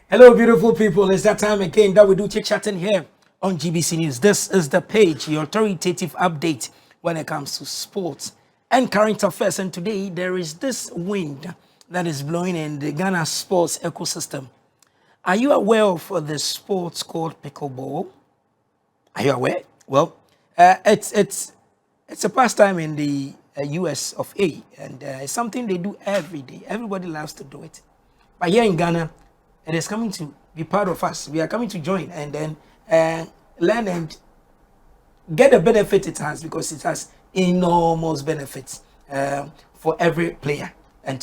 Hello, beautiful people. It's that time again that we do chit-chatting here on GBC News. This is the page, your authoritative update when it comes to sports and current affairs. And today, there is this wind that is blowing in the Ghana sports ecosystem. Are you aware of the sports called pickleball? Are you aware? Well, it's a pastime in the US of A, and it's something they do every day. Everybody loves to do it. But here in Ghana, it is coming to be part of us. We are coming to join and then learn and get the benefit it has, because it has enormous benefits for every player. And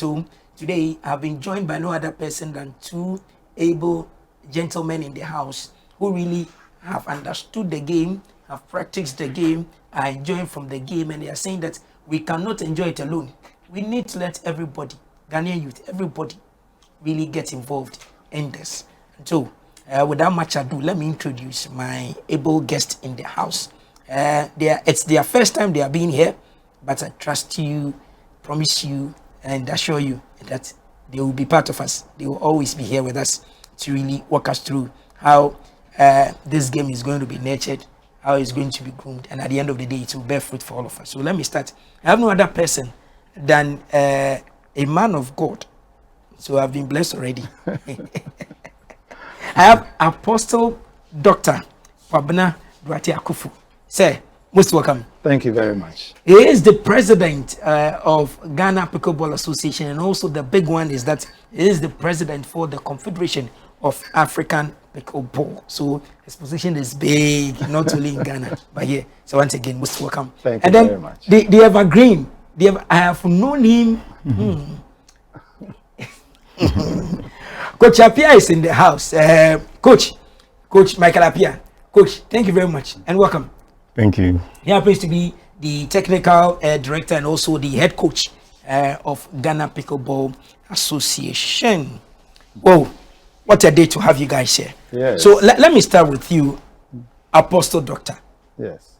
today, I've been joined by no other person than two able gentlemen in the house who really have understood the game, have practiced the game, are enjoying from the game, and they are saying that we cannot enjoy it alone. We need to let everybody, Ghanaian youth, everybody, really get involved in this. So, without much ado, let me introduce my able guest in the house. It's their first time they are being here, but I trust you, promise you, and assure you that they will be part of us. They will always be here with us to really walk us through how this game is going to be nurtured, how it's going to be groomed, and at the end of the day, it will bear fruit for all of us. So let me start. I have no other person than a man of God. So I've been blessed already. I have Apostle Dr. Kwabena Dautey Akufo. Sir, most welcome. Thank you very much. He is the president of Ghana Pickleball Association, and also the big one is that he is the president for the Confederation of African Pickleball. So his position is big, not only in Ghana, but here. So once again, most welcome. Thank you very much. The evergreen, I have known him. Coach Apea is in the house. Coach Michael Apea. Coach, thank you very much and welcome. Thank you. He happens to be the technical director and also the head coach of Ghana Pickleball Association. Whoa, what a day to have you guys here. Yes. So let me start with you, Apostle Doctor. Yes.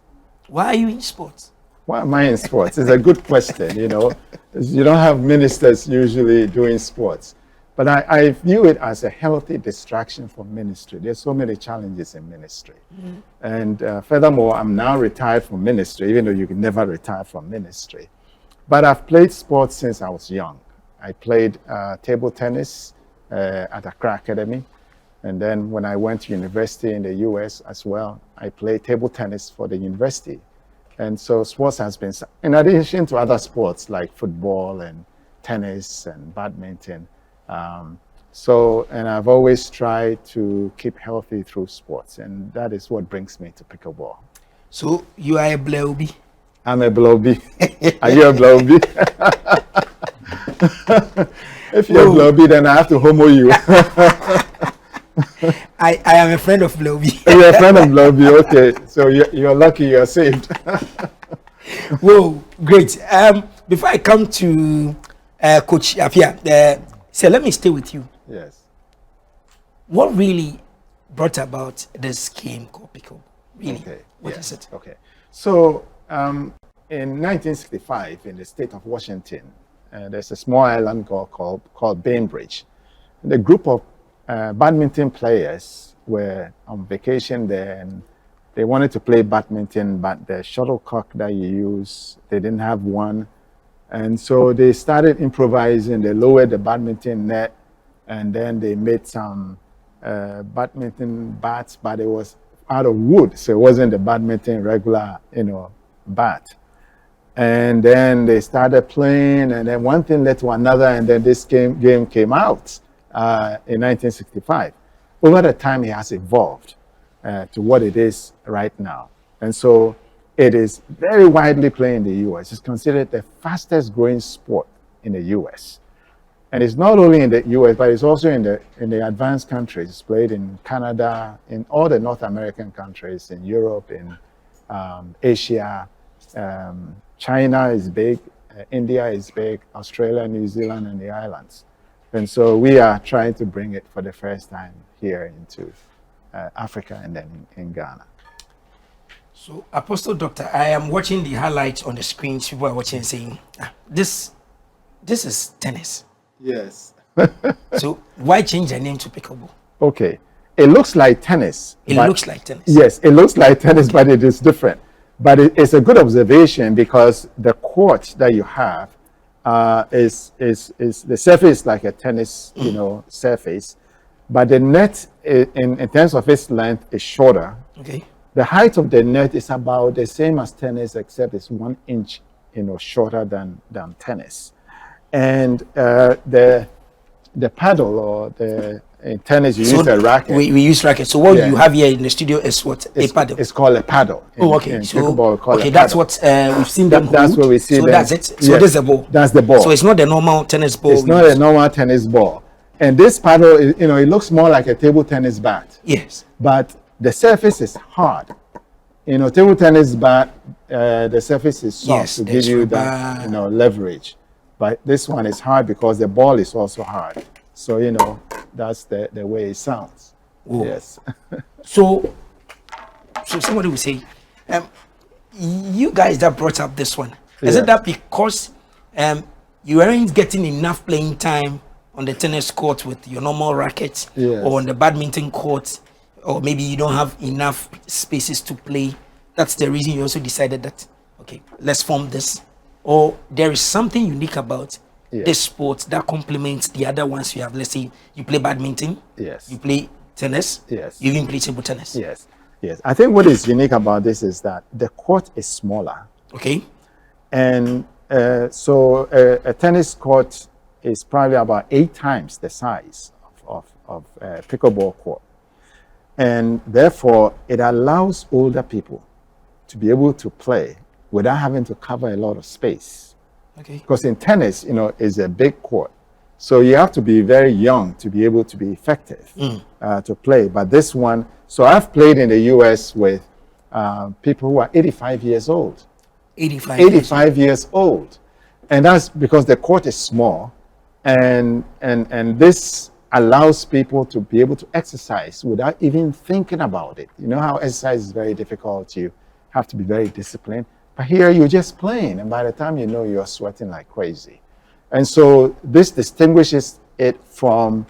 Why are you in sports? Why am I in sports? It's a good question, you know. You don't have ministers usually doing sports. But I view it as a healthy distraction from ministry. There's so many challenges in ministry. Mm-hmm. And furthermore, I'm now retired from ministry, even though you can never retire from ministry. But I've played sports since I was young. I played table tennis at Accra Academy. And then when I went to university in the US as well, I played table tennis for the university. And so sports has been, in addition to other sports like football and tennis and badminton. And I've always tried to keep healthy through sports, and that is what brings me to pickleball. So you are a Bloby? I'm a Bloby. Are you a Bloby? If you're a Bloby, then I have to homo you. I am a friend of Bloby. You're a friend of Bloby, okay. So you're lucky you're saved. Whoa, great. Before I come to Coach Apea, so let me stay with you. Yes. What really brought about this game called pickleball? Really? Okay. What is it? Okay. So in 1965, in the state of Washington, there's a small island called Bainbridge. And a group of badminton players were on vacation there, and they wanted to play badminton, but the shuttlecock that you use, they didn't have one. And so they started improvising. They lowered the badminton net, and then they made some badminton bats, but it was out of wood, so it wasn't the badminton regular, bat. And then they started playing, and then one thing led to another, and then this game came out in 1965. Over the time, it has evolved to what it is right now. And so it is very widely played in the U.S. It's considered the fastest growing sport in the U.S. And it's not only in the U.S., but it's also in the advanced countries. It's played in Canada, in all the North American countries, in Europe, in Asia. China is big, India is big, Australia, New Zealand, and the islands. And so we are trying to bring it for the first time here into Africa and then in Ghana. So, Apostle Doctor, I am watching the highlights on the screen. People are watching saying, this is tennis. Yes. So, why change the name to pickleball? Okay. It looks like tennis. It looks like tennis. Yes, it looks like tennis, but it is different. But it's a good observation because the court that you have is the surface like a tennis, surface, but the net in terms of its length is shorter. Okay. The height of the net is about the same as tennis, except it's 1 inch, shorter than tennis. And the paddle or in tennis you use a racket. We use racket. So what you have here in the studio is what? A paddle. It's called a paddle. Okay. In pickleball, that's what we've seen them hold. That's what we see. So them. that's it. So Yes, this is the ball. That's the ball. So it's not the normal tennis ball. It's not a normal tennis ball. And this paddle, it looks more like a table tennis bat. Yes. But the surface is hard. Table tennis bat, the surface is soft to give you that, leverage. But this one is hard because the ball is also hard. So, that's the way it sounds. Whoa. Yes. So somebody will say, you guys that brought up this one, is it that because you aren't getting enough playing time on the tennis court with your normal racket, or on the badminton court, or maybe you don't have enough spaces to play? That's the reason you also decided that, okay, let's form this. Or there is something unique about this sport that complements the other ones you have. Let's say you play badminton, yes, you play tennis, yes, you even play table tennis. Yes, yes. I think what is unique about this is that the court is smaller. Okay. And so a tennis court is probably about 8 times the size of a pickleball court. And therefore, it allows older people to be able to play without having to cover a lot of space. Okay. Because in tennis, is a big court. So you have to be very young to be able to be effective to play. But this one, so I've played in the US with people who are 85 years old. 85 years old. And that's because the court is small. And this allows people to be able to exercise without even thinking about it. You know how exercise is very difficult. You have to be very disciplined. But here you're just playing, and by the time you know, you're sweating like crazy. And so this distinguishes it from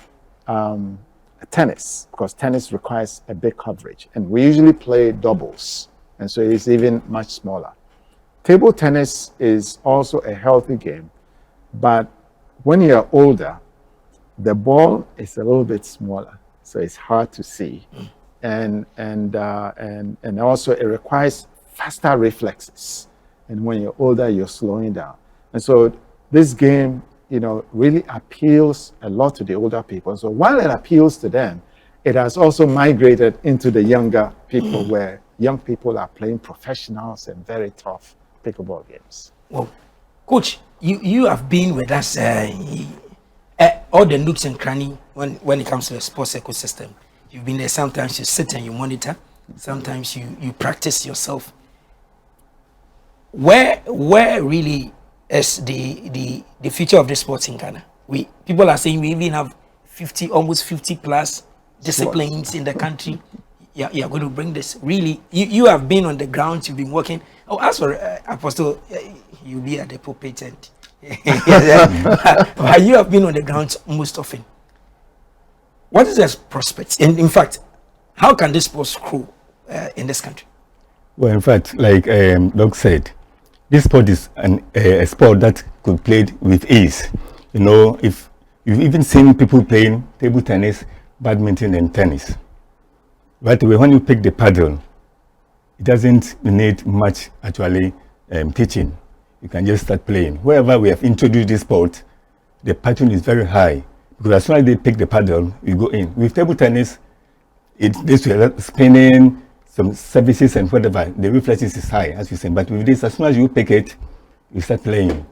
tennis, because tennis requires a big coverage. And we usually play doubles, and so it's even much smaller. Table tennis is also a healthy game, but when you're older, the ball is a little bit smaller, so it's hard to see. And also it requires faster reflexes. And when you're older, you're slowing down. And so this game, really appeals a lot to the older people. So while it appeals to them, it has also migrated into the younger people, where young people are playing professionals and very tough pickleball games. Well, Coach, you have been with us all the nooks and cranny when it comes to the sports ecosystem. You've been there. Sometimes you sit and you monitor. Sometimes you practice yourself. Where really is the future of the sports in Ghana? People are saying we even have almost 50 plus disciplines in the country. You're going to bring this. Really, you have been on the ground. You've been working. Oh, as for Apostle, you'll be at the pulpit, and but you have been on the ground most often. What is the prospects? And in fact, how can this sport grow in this country? Well, in fact, like Doc said, this sport is a sport that could be played with ease. If you've even seen people playing table tennis, badminton, and tennis. Right away, when you pick the paddle, it doesn't need much actually teaching. You can just start playing. Wherever we have introduced this sport, the pattern is very high, because as soon as they pick the paddle, you go in. With table tennis, this way, spinning, some services and whatever, the reflexes is high, as you say. But with this, as soon as you pick it, you start playing.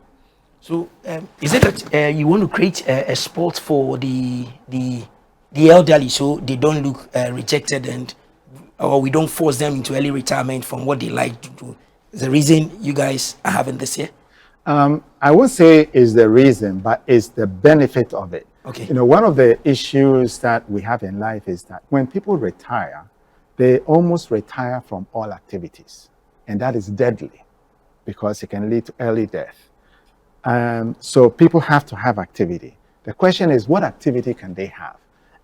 So, is it that you want to create a sport for the elderly, so they don't look rejected, or we don't force them into early retirement from what they like to do? Is the reason you guys are having this here? I won't say is the reason, but it's the benefit of it. Okay. One of the issues that we have in life is that when people retire, they almost retire from all activities. And that is deadly, because it can lead to early death. So people have to have activity. The question is, what activity can they have?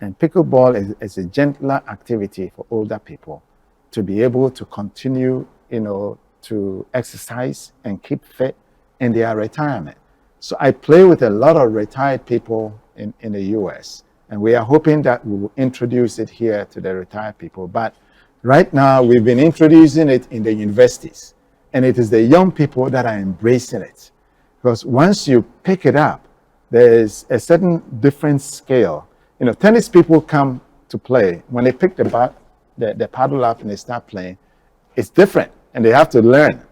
And pickleball is a gentler activity for older people to be able to continue, to exercise and keep fit in their retirement. So I play with a lot of retired people in the US, and we are hoping that we will introduce it here to the retired people. But right now, we've been introducing it in the universities, and it is the young people that are embracing it. Because once you pick it up, there's a certain different scale. Tennis people come to play. When they pick the paddle up and they start playing, it's different, and they have to learn,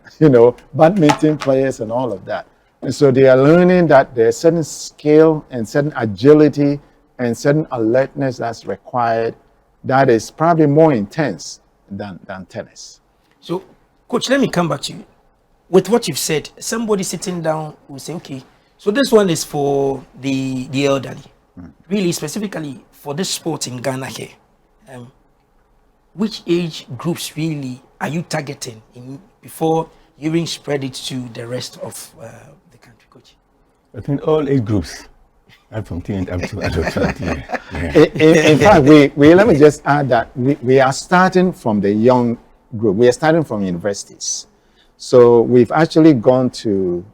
badminton players and all of that. And so they are learning that there's certain skill and certain agility and certain alertness that's required that is probably more intense than tennis. So, Coach, let me come back to you. With what you've said, somebody sitting down will say, okay, so this one is for the elderly. Really, specifically for this sport in Ghana here. Which age groups really are you targeting before you even spread it to the rest of the country, Coach? I think all age groups, from teen up to adult. Yeah. In fact, let me just add that we are starting from the young group. We are starting from universities. So we've actually gone to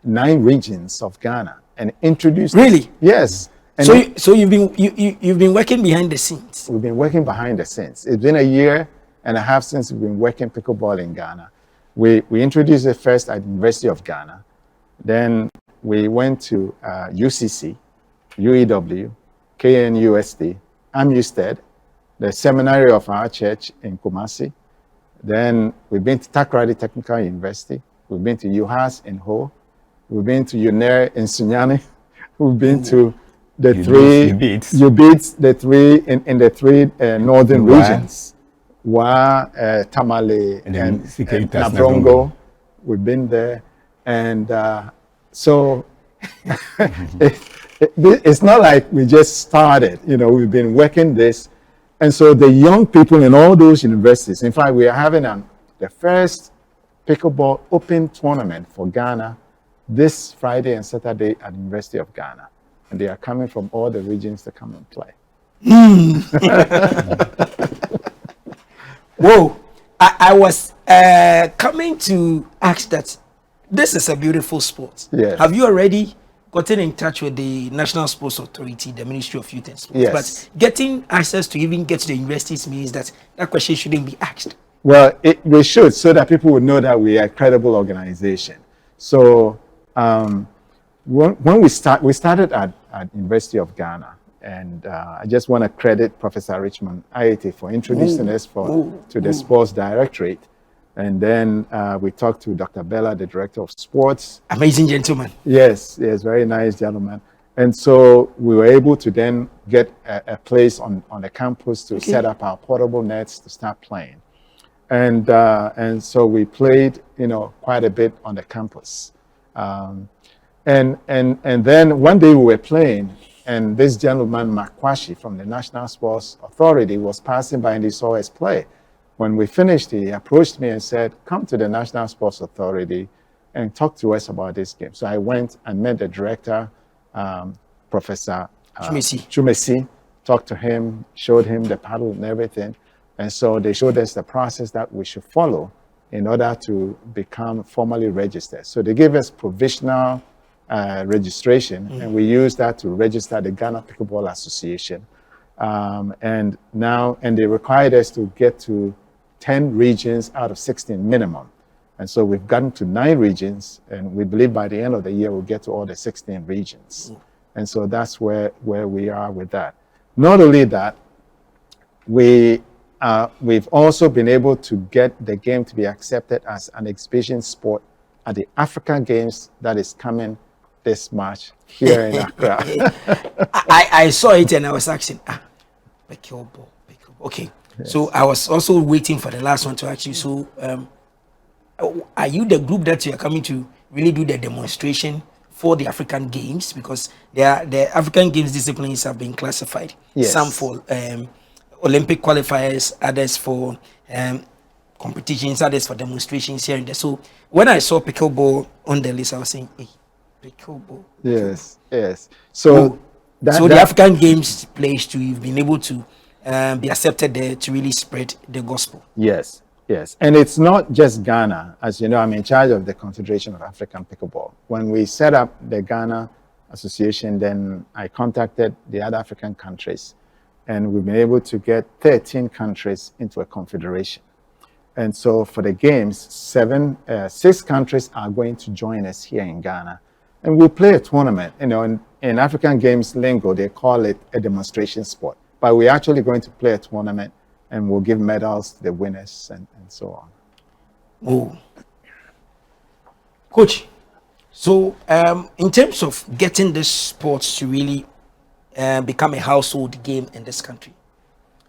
9 regions of Ghana and introduced. Really? Yes. And so you've been working behind the scenes. We've been working behind the scenes. It's been a year and a half since we've been working pickleball in Ghana. We introduced it first at the University of Ghana. Then we went to UCC, UEW, KNUST, AMUSTED, the seminary of our church in Kumasi. Then we've been to Takoradi Technical University. We've been to UHAS in Ho. We've been to UNER in Sunyani. We've been to the UBEATS, the three in the 3 northern regions. Tamale, and Nabrongo. We've been there. And so it's not like we just started. We've been working this. And so the young people in all those universities, in fact, we are having the first pickleball open tournament for Ghana this Friday and Saturday at the University of Ghana. And they are coming from all the regions to come and play. Whoa. I was coming to ask that this is a beautiful sport. Yes. Have you already gotten in touch with the National Sports Authority, the Ministry of Youth and Sports? Yes. But getting access to even get to the universities means that question shouldn't be asked. Well, we should, so that people would know that we are a credible organization. So when we started at University of Ghana, and I just want to credit Professor Richmond Ayete for introducing us to the Sports Directorate. And then we talked to Dr. Bella, the Director of Sports. Amazing gentleman. Yes, very nice gentleman. And so we were able to then get a place on the campus to set up our portable nets to start playing. And so we played, quite a bit on the campus. And then one day we were playing, and this gentleman, Makwashi, from the National Sports Authority, was passing by and he saw us play. When we finished, he approached me and said, come to the National Sports Authority and talk to us about this game. So I went and met the director, Professor Chumesi, talked to him, showed him the paddle and everything. And so they showed us the process that we should follow in order to become formally registered. So they gave us provisional registration, and we used that to register the Ghana Pickleball Association. And they required us to get to 10 regions out of 16 minimum. And so we've gotten to 9 regions, and we believe by the end of the year we'll get to all the 16 regions. And so that's where we are with that. Not only that, we've also been able to get the game to be accepted as an exhibition sport at the African Games that is coming this March here in Accra. I saw it and I was asking, pickleball. Okay, yes. So I was also waiting for the last one to ask you. So are you the group that you are coming to really do the demonstration for the African Games? Because the African Games disciplines have been classified. Yes. Some for Olympic qualifiers, others for competitions, others for demonstrations here and there. So when I saw pickleball on the list, I was saying, hey, pickleball. Yes. So So the African Games place too, you've been able to be accepted there to really spread the gospel. Yes, yes. And it's not just Ghana. As you know, I'm in charge of the Confederation of African Pickleball. When we set up the Ghana Association, then I contacted the other African countries, and we've been able to get 13 countries into a confederation. And so for the games, 6 countries are going to join us here in Ghana. And we'll play a tournament. You know, in African Games lingo, they call it a demonstration sport. But we're actually going to play a tournament, and we'll give medals to the winners and so on. Oh. Coach, so in terms of getting this sport to really become a household game in this country,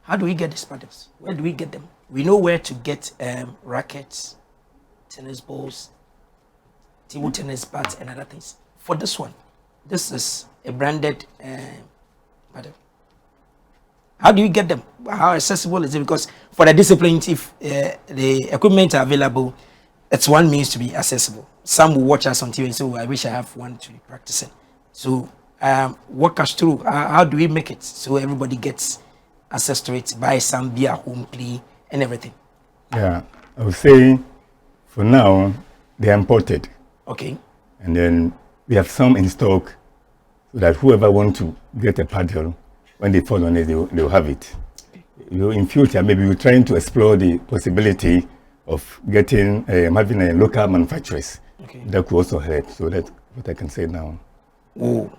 how do we get these paddles? Where do we get them? We know where to get rackets, tennis balls, table tennis bats, and other things. For this one, this is a branded paddle. How do you get them? How accessible is it? Because for the discipline, if the equipment are available, it's one means to be accessible. Some will watch us on TV and say, oh, I wish I have one to be practicing. So walk us through. How do we make it so everybody gets access to it, buy some, be at home, play, and everything? Yeah, I would say for now, they're imported. Okay. And then we have some in stock so that whoever wants to get a paddle, when they fall on it, they'll have it. You know, in future, maybe we're trying to explore the possibility of getting, having a local manufacturers. Okay. That could also help. So that's what I can say now. Oh.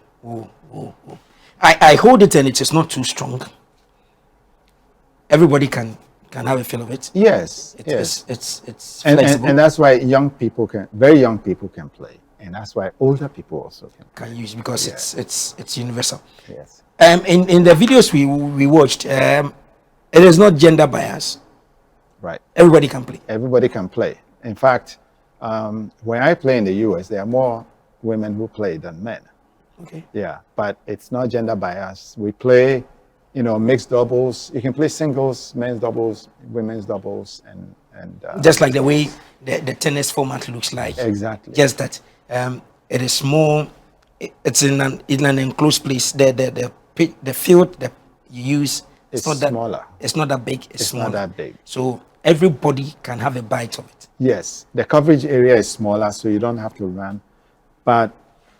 I hold it and it is not too strong. Everybody can have a feel of it. Yes, It's flexible. And that's why very young people can play, and that's why older people also can use, because it's universal. Yes. In the videos we watched, it is not gender bias. Right. Everybody can play. Everybody can play. In fact, when I play in the US, there are more women who play than men. Okay. Yeah, but it's not gender bias. We play, mixed doubles. You can play singles, men's doubles, women's doubles, and just like the way the tennis format looks like. Exactly. Just that it is more. It's in an enclosed place. The field that you use it's not that smaller. It's not that big. It's smaller. Not that big. So everybody can have a bite of it. Yes, the coverage area is smaller, so you don't have to run. But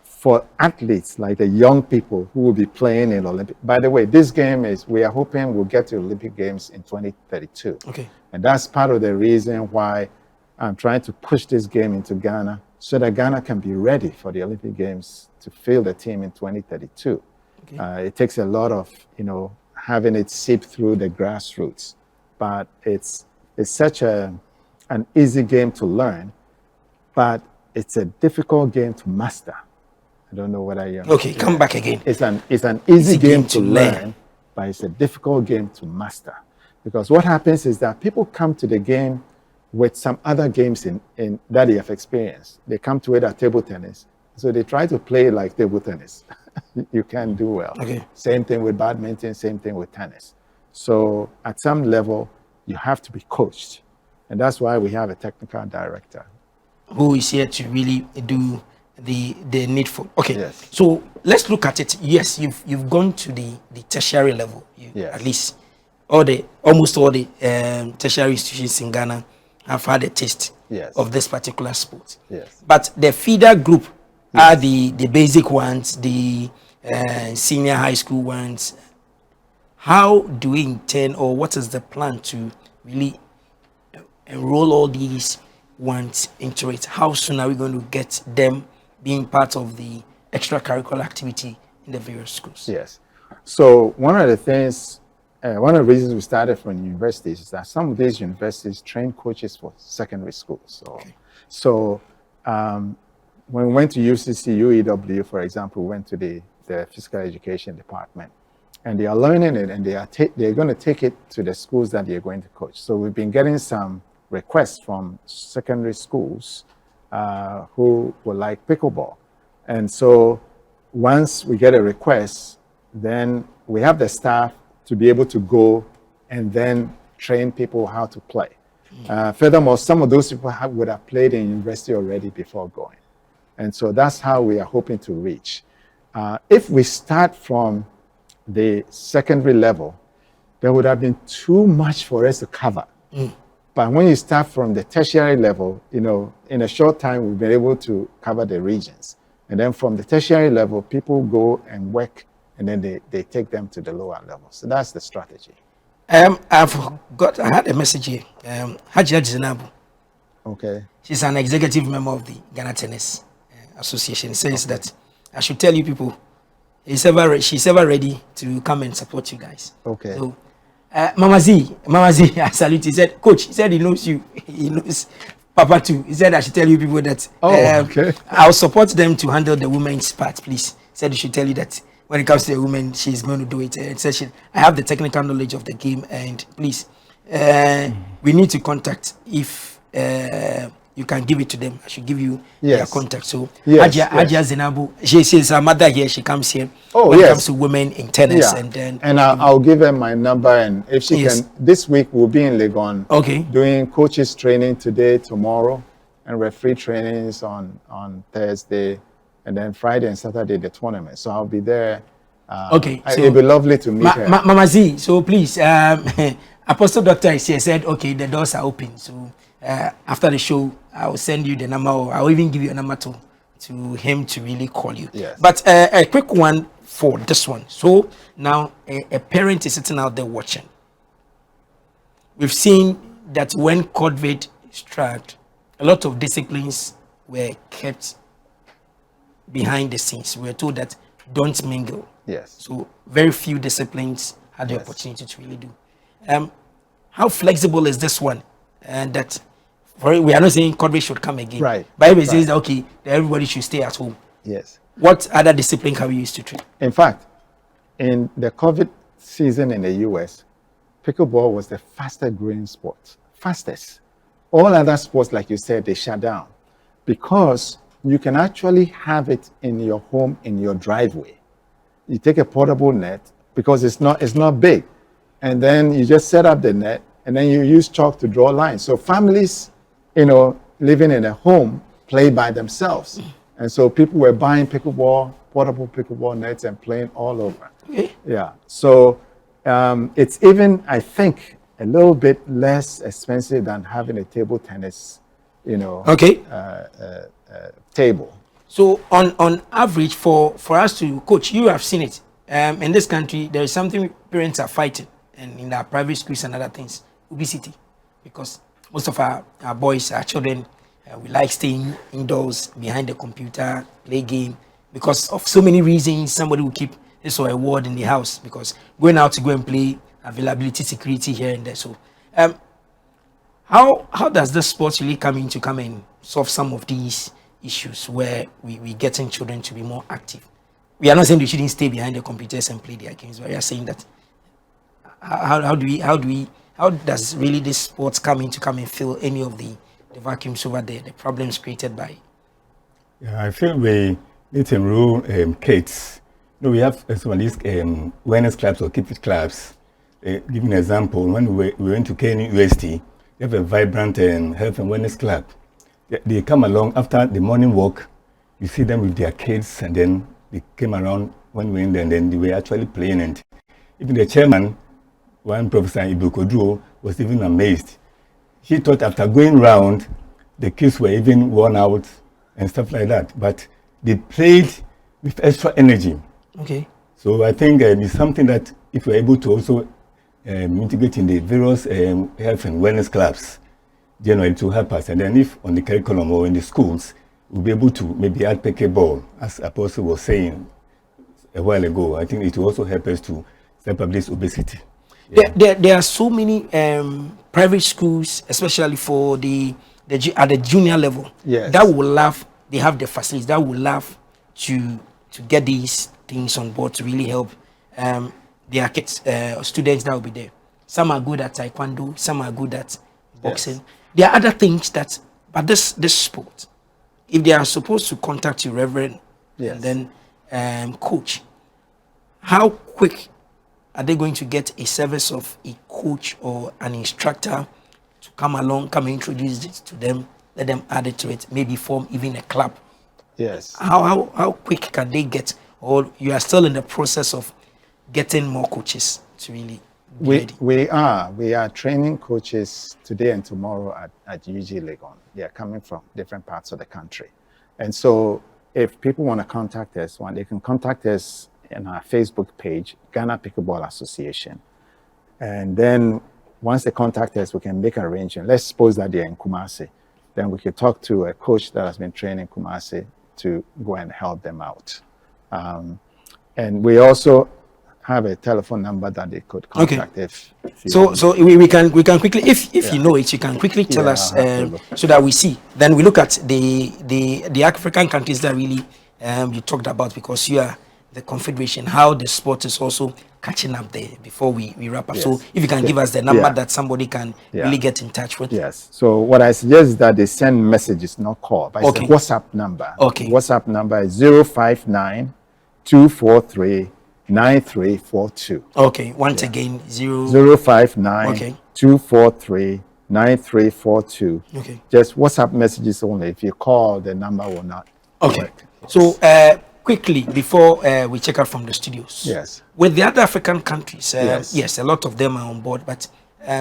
for athletes like the young people who will be playing in Olympic. By the way, this game we are hoping we'll get to Olympic Games in 2032. Okay. And that's part of the reason why I'm trying to push this game into Ghana, so that Ghana can be ready for the Olympic Games to field a team in 2032. Okay. It takes a lot of, having it seep through the grassroots, but it's such an easy game to learn, but it's a difficult game to master. I don't know whether you Okay, come back again. It's an easy game to learn, but it's a difficult game to master. Because what happens is that people come to the game with some other games in that they have experienced. They come to it at table tennis, so they try to play like table tennis. You can't do well. Okay. Same thing with badminton, same thing with tennis. So at some level, you have to be coached. And that's why we have a technical director who is here to really do the needful. Okay. Yes. So let's look at it. Yes, you've gone to the tertiary level. Yes. At least almost all the tertiary institutions in Ghana have had a taste of this particular sport. Yes. But the feeder group are the basic ones, the senior high school ones. How do we intend, or what is the plan to really enroll all these ones into it? How soon are we going to get them being part of the extracurricular activity in the various schools? Yes. So one of the reasons we started from universities is that some of these universities train coaches for secondary schools. So when we went to UCC, UEW, for example, we went to the physical education department, and they are learning it, and they're going to take it to the schools that they're going to coach. So we've been getting some requests from secondary schools who would like pickleball. And so once we get a request, then we have the staff to be able to go and then train people how to play. Furthermore, some of those people would have played in university already before going. And so that's how we are hoping to reach. If we start from the secondary level, there would have been too much for us to cover. But when you start from the tertiary level, you know, in a short time, we've been able to cover the regions. And then from the tertiary level, people go and work, and then they take them to the lower level. So that's the strategy. I had a message here. Hajia Zinabu. Okay. She's an executive member of the Ghana Tennis Association. Says that I should tell you people, she's ever ready to come and support you guys. Okay. So, Mama Z, I salute. He said, Coach, he said he knows you. He knows Papa too. He said I should tell you people that okay. I'll support them to handle the women's part, please. He said he should tell you that when it comes to the women, she's going to do it. It says I have the technical knowledge of the game, and please, we need to contact if you can give it to them. I should give you their contact. So Hajia Zinabu, she's a mother here. She comes here when it comes to women in tennis, and I'll give her my number, and if she can, this week we'll be in Legon. Okay. Doing coaches training today, tomorrow, and referee trainings on Thursday, and then Friday and Saturday the tournament. So I'll be there. Okay. So it'll be lovely to meet her. Mama Z, so please, Apostle Doctor is here, said, okay, the doors are open. So after the show, I'll send you the number, or I'll even give you a number to him to really call you. Yes. But a quick one for this one. So now a parent is sitting out there watching. We've seen that when COVID struck, a lot of disciplines were kept behind the scenes. We were told that don't mingle. Yes. So very few disciplines had the opportunity to really do. How flexible is this one? And that we are not saying COVID should come again. Right. Bible says that okay, that everybody should stay at home. Yes. What other discipline can we use to train? In fact, in the COVID season in the US, pickleball was the fastest growing sport. Fastest. All other sports, like you said, they shut down because you can actually have it in your home, in your driveway. You take a portable net because it's not big, and then you just set up the net, and then you use chalk to draw lines. So families, you know, living in a home play by themselves, and so people were buying portable pickleball nets and playing all over. Okay. Yeah. So it's even, I think, a little bit less expensive than having a table tennis, you know. Okay. Table. So on average, for us to coach, you have seen it. In this country, there is something parents are fighting, and in our private schools and other things, obesity, because most of our boys, our children, we like staying indoors behind the computer, play game, because of so many reasons. Somebody will keep this or a word in the house because going out to go and play, availability, security here and there. So, how does this sport really come and solve some of these issues where we getting children to be more active? We are not saying they shouldn't stay behind the computers and play their games, but we are saying that how does really this sport come and fill any of the vacuums over there, the problems created by it? Yeah, I feel we need to enroll kids. You know, we have some of these wellness clubs or keep it clubs. Give an example, when we went to KNUST, they have a vibrant health and wellness club. They come along after the morning walk. You see them with their kids, and then they came around when we went there, and then they were actually playing. And even the chairman, one Professor Ibukodro, was even amazed. He thought after going round, the kids were even worn out and stuff like that. But they played with extra energy. Okay. So I think it's something that if we're able to also mitigate in the various health and wellness clubs, generally to help us. And then if on the curriculum or in the schools, we'll be able to maybe add pickleball, as Apostle was saying a while ago. I think it will also help us to step up this obesity. Yeah. There are so many private schools, especially for at the junior level, that will love. They have the facilities that will love to get these things on board to really help their kids, students that will be there. Some are good at taekwondo, some are good at boxing. Yes. There are other things but this sport, if they are supposed to contact you, Reverend, and then coach, how quick are they going to get a service of a coach or an instructor to come along, come and introduce it to them, let them add it to it, maybe form even a club? Yes. How quick can they get or you are still in the process of getting more coaches to really be ready? We are training coaches today and tomorrow at UG Legon. They are coming from different parts of the country. And so if people want to contact us, they can contact us in our Facebook page, Ghana Pickleball Association. And then once they contact us, we can make an arrangement. Let's suppose that they're in Kumasi. Then we could talk to a coach that has been trained in Kumasi to go and help them out. And we also have a telephone number that they could contact if so we can quickly, if you know it, you can quickly tell us so that we see. Then we look at the African countries that really you talked about, because you are the Confederation, how the sport is also catching up there before we wrap up. Yes. So if you can give us the number that somebody can really get in touch with. Yes. So what I suggest is that they send messages, not call. But it's a WhatsApp number. Okay. WhatsApp number is 059 243 9342. Okay. Once again, 059 243 9342. Okay. Just WhatsApp messages only. If you call, the number will not work. So quickly, before we check out from the studios. Yes. With the other African countries, yes, a lot of them are on board, but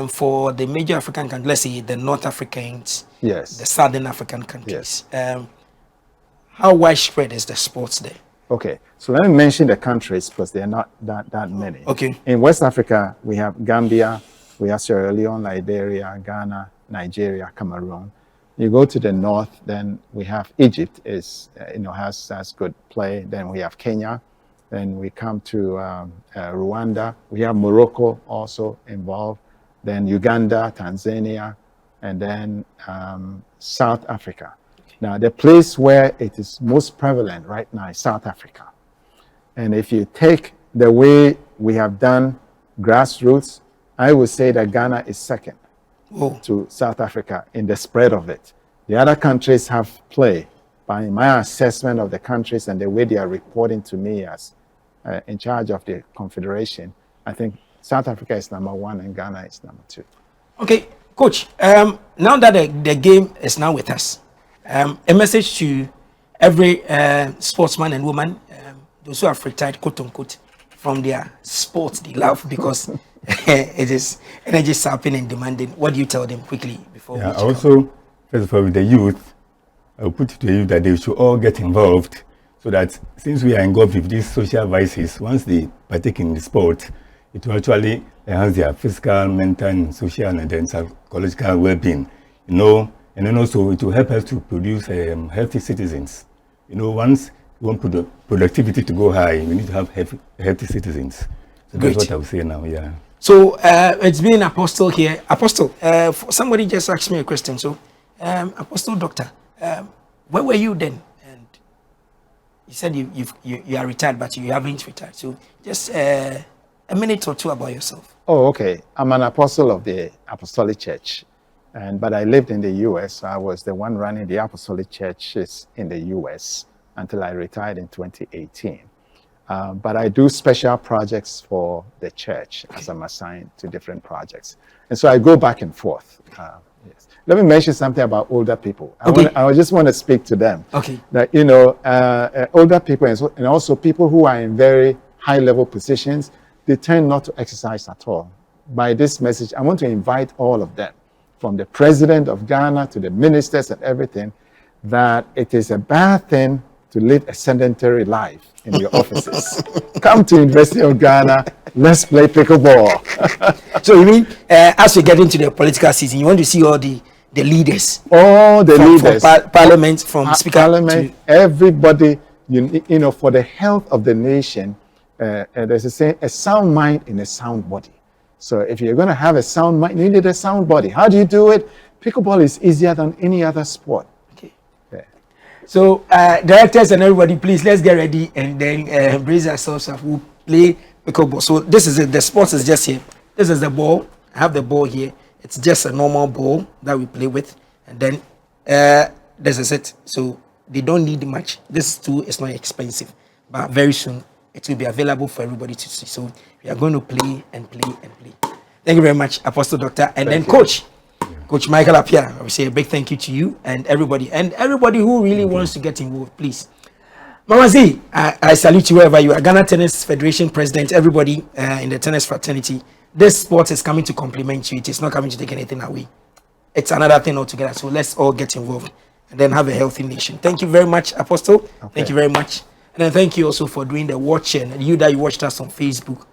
for the major African countries, let's say the North Africans, the Southern African countries, how widespread is the sports there? Okay, so let me mention the countries because there are not that many. Okay. In West Africa, we have Gambia, we have Sierra Leone, Liberia, Ghana, Nigeria, Cameroon. You go to the north, then we have Egypt has good play. Then we have Kenya. Then we come to Rwanda. We have Morocco also involved. Then Uganda, Tanzania, and then South Africa. Now, the place where it is most prevalent right now is South Africa. And if you take the way we have done grassroots, I would say that Ghana is second to South Africa in the spread of it. The other countries have play. By my assessment of the countries and the way they are reporting to me as in charge of the Confederation, I think South Africa is number 1 and Ghana is number 2. Okay, Coach, now that the game is now with us, a message to every sportsman and woman, those who have retired, quote unquote, from their sports they love, because it is energy sapping and demanding. What do you tell them quickly before we also, first of all, with the youth, I will put it to the youth that they should all get involved, so that since we are engulfed with these social vices, once they partake in the sport, it will actually enhance their physical, mental, and social, and then psychological well-being. And then also it will help us to produce healthy citizens. Once we want productivity to go high, we need to have healthy citizens. So that's what I would say now, So it's been Apostle here. Apostle, somebody just asked me a question. So, Apostle Doctor, where were you then? And you said you are retired, but you haven't retired. So just a minute or two about yourself. Oh, okay. I'm an apostle of the Apostolic Church. But I lived in the U.S., so I was the one running the apostolic churches in the U.S. until I retired in 2018. But I do special projects for the church as I'm assigned to different projects. And so I go back and forth. Let me mention something about older people. I just want to speak to them. Okay. That, older people and also people who are in very high-level positions, they tend not to exercise at all. By this message, I want to invite all of them, from the president of Ghana to the ministers and everything, that it is a bad thing to live a sedentary life in your offices. Come to University of Ghana, let's play pickleball. So you mean, as we get into the political season, you want to see all the leaders? All the leaders. From parliament, from speaker parliament, everybody, for the health of the nation, there's a saying, a sound mind in a sound body. So if you're going to have a sound mind, you need a sound body. How do you do it? Pickleball is easier than any other sport. Okay. Yeah. So directors and everybody, please, let's get ready and then brace ourselves up. We'll play pickleball. So this is it. The sport is just here. This is the ball. I have the ball here. It's just a normal ball that we play with. And then this is it. So they don't need much. This too is not expensive. But very soon, it will be available for everybody to see. So we are going to play and play and play. Thank you very much, Apostle Doctor. And then Coach Michael Apea, I will say a big thank you to you and everybody who really wants to get involved. Please Mama Z, I salute you wherever you are. Ghana Tennis Federation President, everybody in the tennis fraternity. This sport is coming to complement you. It is not coming to take anything away. It's another thing altogether. So let's all get involved and then have a healthy nation. Thank you very much, Apostle. Okay. Thank you very much. And then thank you also for doing the watching. And you that you watched us on Facebook,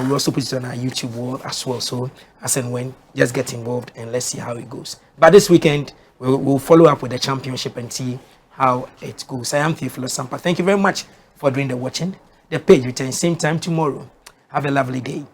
we also put it on our YouTube wall as well. So as and when, just get involved and let's see how it goes. But this weekend, we'll follow up with the championship and see how it goes. I am Theophilus Sampa. Thank you very much for doing the watching. The page returns same time tomorrow. Have a lovely day.